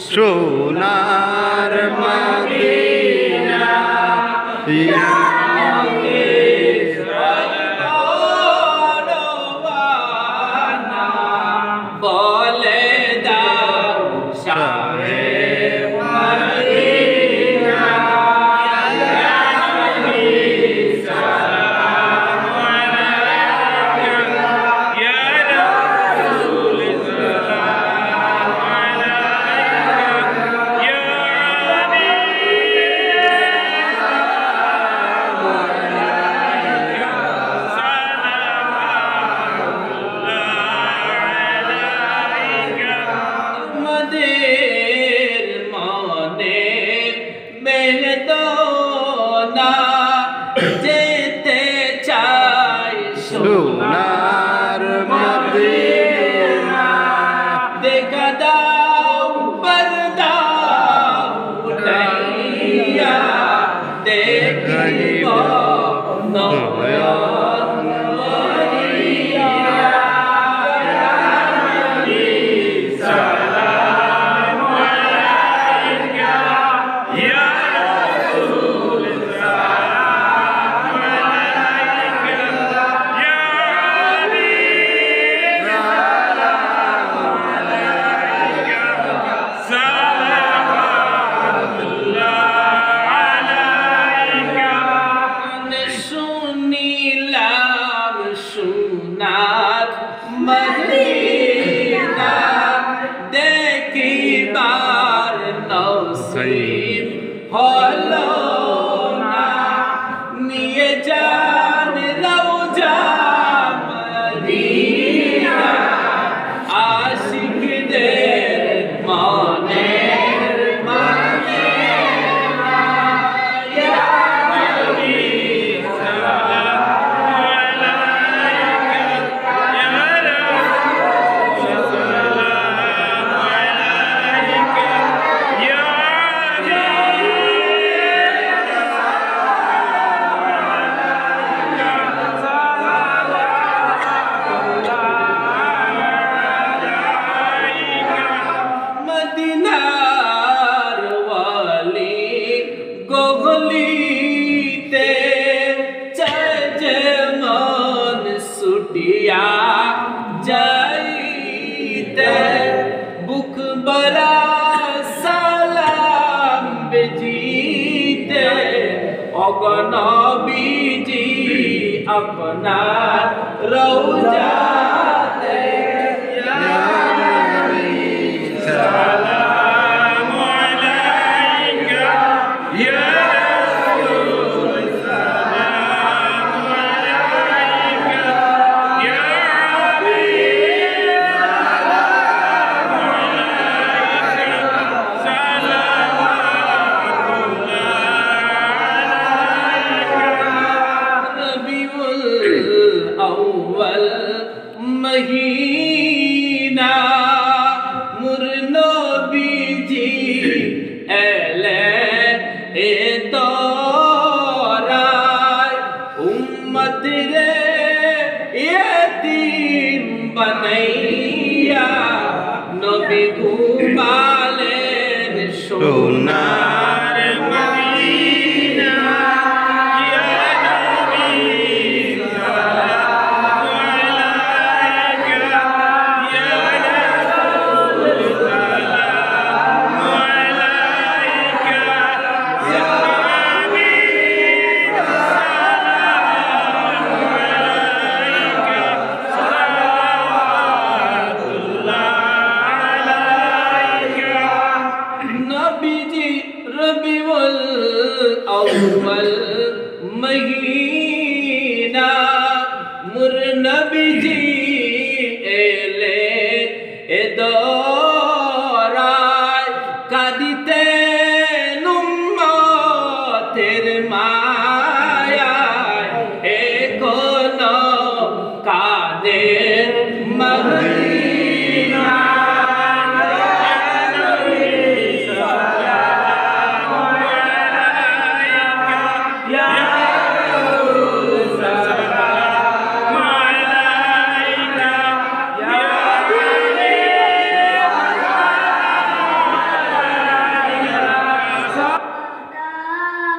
সোনার মদিনা বলে দাও শাহে মদিনা যেতে চাই সোনার মদিনা দেখা দাও পর্দা উঠাইয়া দেখিব নয়ন ভরিয়া সালাম আলাইকা ইয়া রাসূল সালাম আলাইকা ইয়া হাবিব সালাম আলাইকা সালামুল্লাহ আলাইকা শুনিলাম সোনার মদিনা দেখিবার নসিব হলো না নিয়ে যান রওজা মদিনা আশিকদের মনের মদিনা ইয়া নবী সালাম আলাইকা ইয়া রাসূল সালাম আলাইকা ইয়া মদিনার ওয়ালি গগলিতে যেমন ছুটিয়া যাইতে বুক বরা সালাম বেজিতে অগনবীজি আপনার রওজাতে সালাম আলাইকা ইয়া রাসূল সালাম আলাইকা ইয়া হাবিব সালাম আলাইকা সালামুল্লাহ আলাইকা রবিউল আউয়াল মহিনা মুর নবীজি এলেন এ দরায় উম্মত রে ইয়তীম বানাইয়া নবী ঘুমালেন সোনার মদিনা ইয়া নবী সালাম আলাইকা ইয়া রাসূল সালাম আলাইকা ইয়া হাবিব সালাম আলাইকা সালামুল্লাহ আলাইকা নবীজি রবিউল আউয়াল মহিনা